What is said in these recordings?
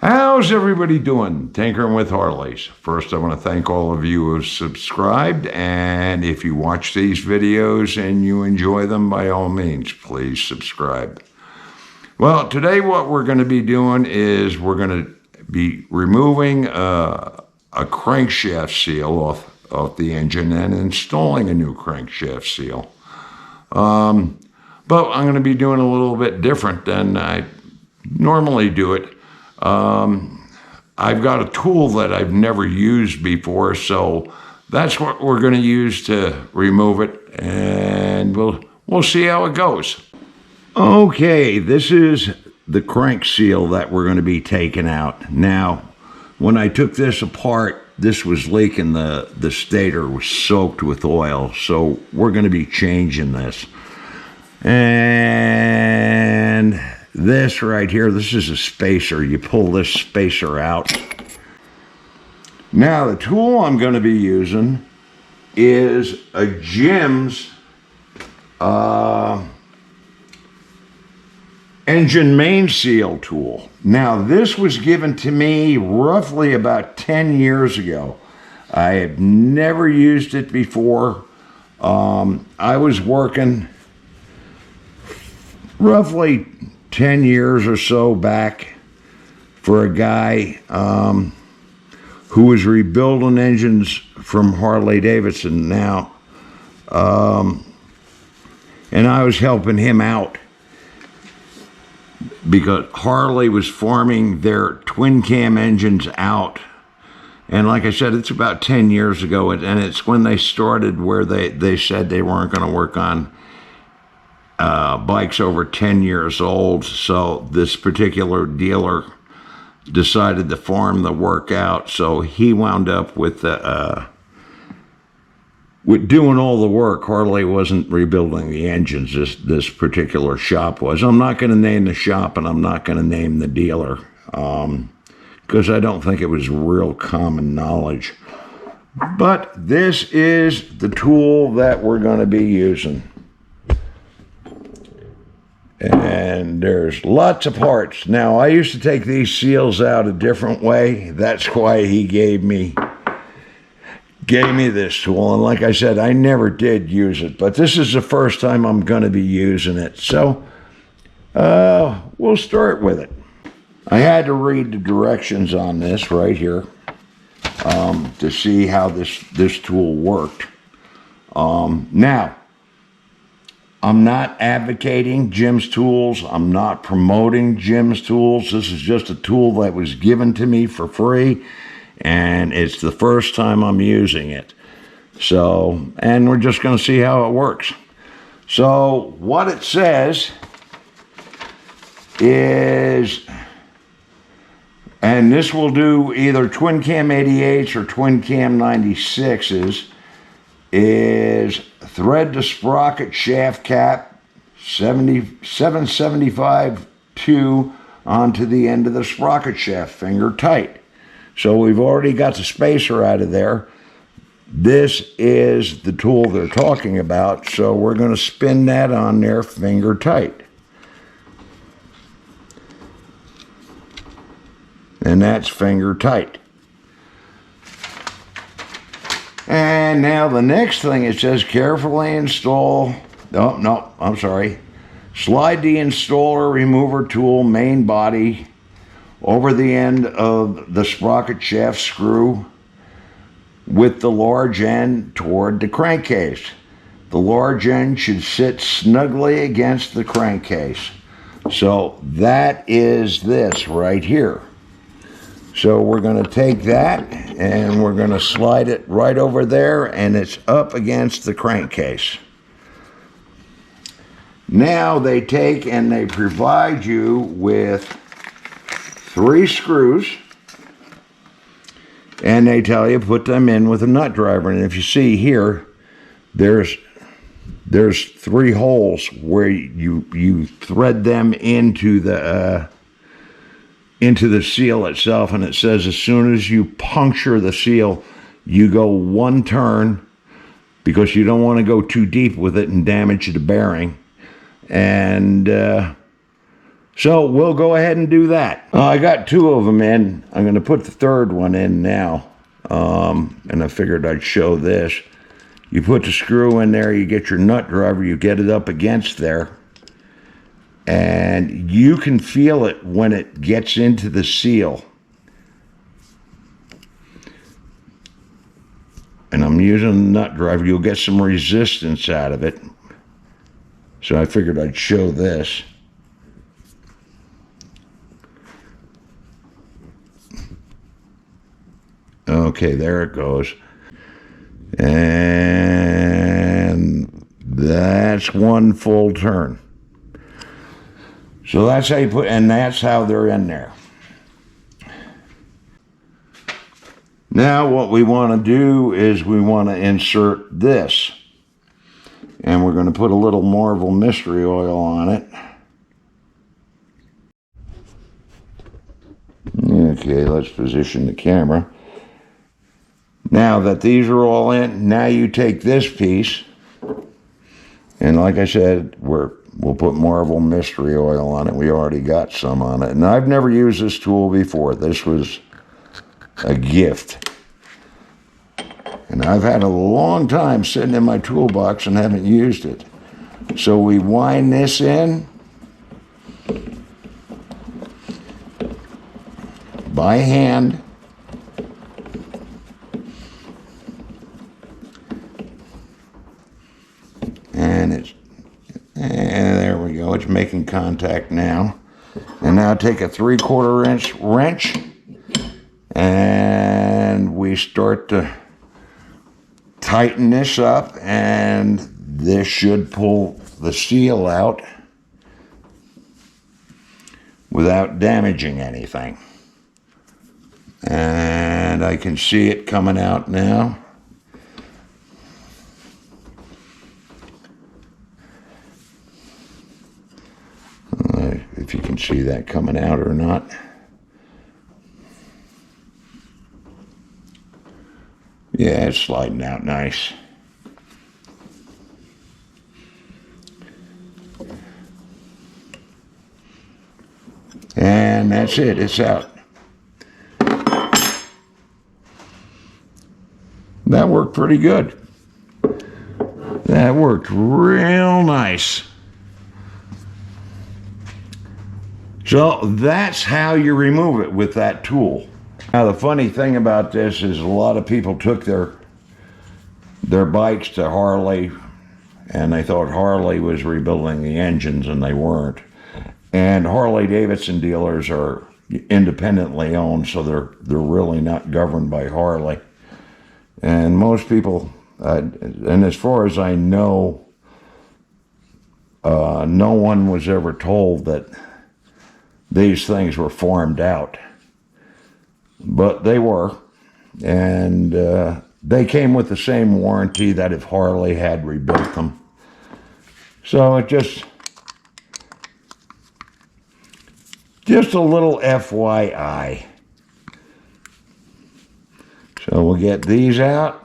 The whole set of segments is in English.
How's everybody doing? Tinkering with Harleys. First, I want to thank all of you who have subscribed, and if you watch these videos and you enjoy them, by all means, please subscribe. Well, today what we're going to be doing is we're going to be removing a crankshaft seal off the engine and installing a new crankshaft seal. But I'm going to be doing a little bit different than I normally do it. I've got a tool that I've never used before, so that's what we're going to use to remove it, and we'll see how it goes. Okay, this is the crank seal that we're going to be taking out. Now, when I took this apart, this was leaking. The stator was soaked with oil, so we're going to be changing this. And this right here, this is a spacer. You pull this spacer out. Now, the tool I'm going to be using is a Jim's engine main seal tool. Now, this was given to me roughly about 10 years ago. I have never used it before. I was working roughly 10 years or so back for a guy who was rebuilding engines from Harley Davidson now. And I was helping him out because Harley was farming their twin cam engines out. And like I said, it's about 10 years ago, and it's when they started where they said they weren't going to work on bikes over 10 years old. So this particular dealer decided to farm the work out. So he wound up with doing all the work. Harley wasn't rebuilding the engines. This particular shop was. I'm not going to name the shop, and I'm not going to name the dealer because I don't think it was real common knowledge. But this is the tool that we're going to be using. And there's lots of parts. Now, I used to take these seals out a different way. That's why he gave me this tool. And like I said, I never did use it, but this is the first time I'm going to be using it. So we'll start with it. I had to read the directions on this right here to see how this tool worked. Now, I'm not advocating Jim's tools. I'm not promoting Jim's tools. This is just a tool that was given to me for free, and it's the first time I'm using it. So, and we're just going to see how it works. So, what it says is, and this will do either Twin Cam 88s or Twin Cam 96s, is thread the sprocket shaft cap 775-2 onto the end of the sprocket shaft, finger tight. So we've already got the spacer out of there. This is the tool they're talking about, so we're going to spin that on there finger tight. And that's finger tight. And now the next thing, it says carefully install, slide the installer remover tool main body over the end of the sprocket shaft screw with the large end toward the crankcase. The large end should sit snugly against the crankcase. So that is this right here. So we're going to take that and we're going to slide it right over there, and it's up against the crankcase. Now they take and they provide you with 3 screws, and they tell you put them in with a nut driver. And if you see here, there's 3 holes where you thread them into the seal itself, and it says as soon as you puncture the seal, you go 1 turn because you don't want to go too deep with it and damage the bearing. And So we'll go ahead and do that. I got 2 of them in. I'm going to put the 3rd one in now. And I figured I'd show this. You put the screw in there, you get your nut driver, you get it up against there. And you can feel it when it gets into the seal. And I'm using the nut driver. You'll get some resistance out of it. So I figured I'd show this. Okay, there it goes. And that's 1 full turn. So that's how you put, and that's how they're in there. Now what we want to do is we want to insert this. And we're going to put a little Marvel Mystery Oil on it. Okay, let's position the camera. Now that these are all in, now you take this piece, and like I said, we'll put Marvel Mystery Oil on it. We already got some on it. And I've never used this tool before. This was a gift. And I've had a long time sitting in my toolbox and haven't used it. So we wind this in by hand. And there we go, it's making contact now. And now take a 3/4 inch wrench and we start to tighten this up, and this should pull the seal out without damaging anything. And I can see it coming out now. If you can see that coming out or not. Yeah, it's sliding out nice. And that's it, it's out. That worked pretty good. That worked real nice. So that's how you remove it with that tool. Now the funny thing about this is a lot of people took their bikes to Harley and they thought Harley was rebuilding the engines, and they weren't. And Harley Davidson dealers are independently owned, so they're really not governed by Harley. And most people, and as far as I know, no one was ever told that these things were farmed out. But they were. And they came with the same warranty that if Harley had rebuilt them. So it just a little FYI. So we'll get these out.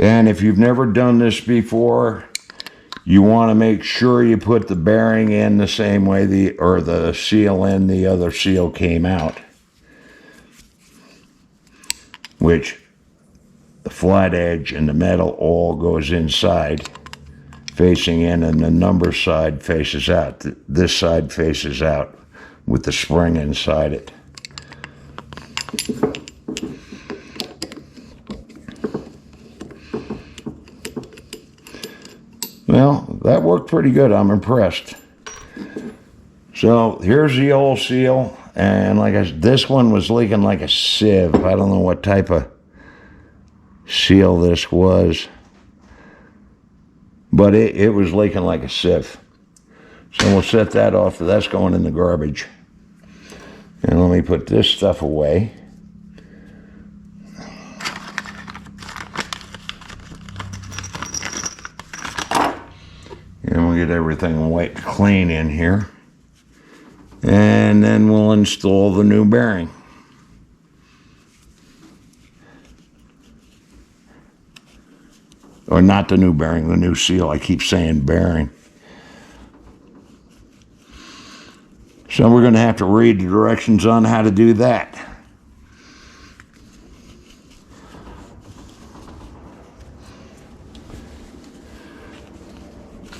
And if you've never done this before, you want to make sure you put the bearing in the same way the seal in the other seal came out. Which the flat edge and the metal all goes inside, facing in, and the number side faces out. This side faces out with the spring inside it. Well, that worked pretty good. I'm impressed. So here's the old seal, and like I said, this one was leaking like a sieve. I don't know what type of seal this was, but it was leaking like a sieve. So we'll set that off. That's going in the garbage. And let me put this stuff away. And we'll get everything white clean in here. And then we'll install the new bearing. Or not the new bearing, the new seal. I keep saying bearing. So we're going to have to read the directions on how to do that.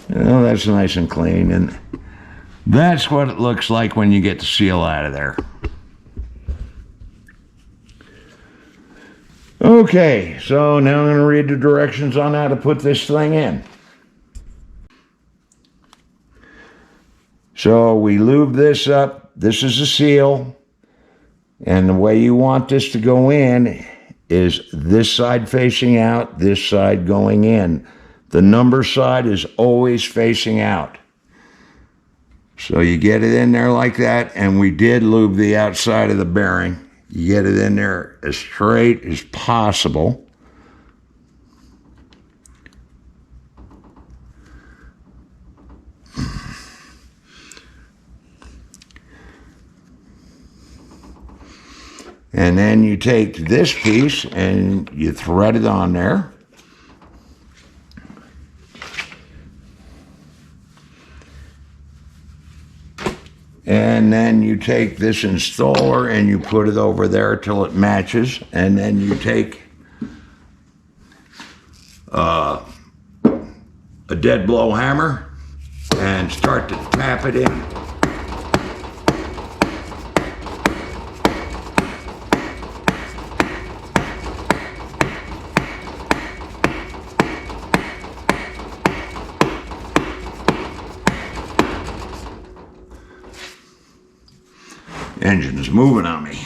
Well, that's nice and clean, and that's what it looks like when you get the seal out of there. Okay, so now I'm going to read the directions on how to put this thing in. So we lube this up. This is a seal, and the way you want this to go in is this side facing out, this side going in. The number side is always facing out. So you get it in there like that, and we did lube the outside of the bearing. You get it in there as straight as possible. And then you take this piece and you thread it on there. And then you take this installer and you put it over there till it matches. And then you take a dead blow hammer and start to tap it in. Engine is moving on me.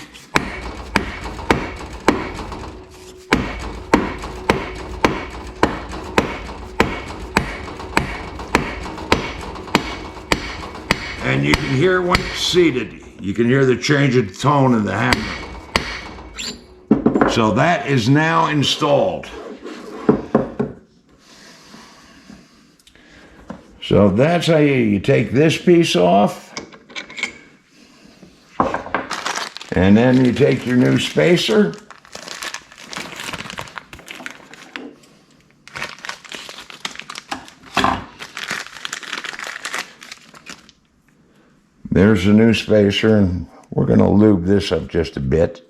And you can hear when it's seated. You can hear the change of tone in the hammer. So that is now installed. So that's how you take this piece off. And then you take your new spacer. There's the new spacer, and we're going to lube this up just a bit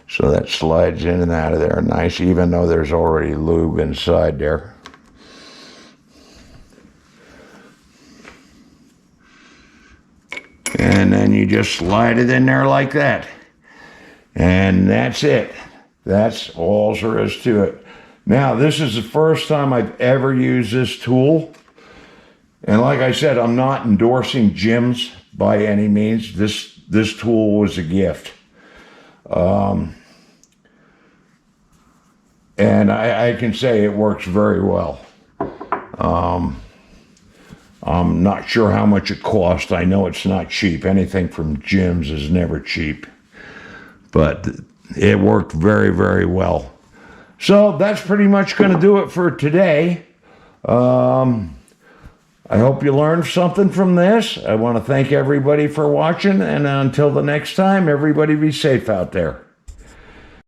so that slides in and out of there nice, even though there's already lube inside there. And then you just slide it in there like that. And that's it. That's all there is to it. Now, this is the first time I've ever used this tool. And like I said, I'm not endorsing gyms by any means. This tool was a gift. And I can say it works very well. I'm not sure how much it cost. I know it's not cheap. Anything from gyms is never cheap. But it worked very, very well. So that's pretty much going to do it for today. I hope you learned something from this. I want to thank everybody for watching. And until the next time, everybody be safe out there.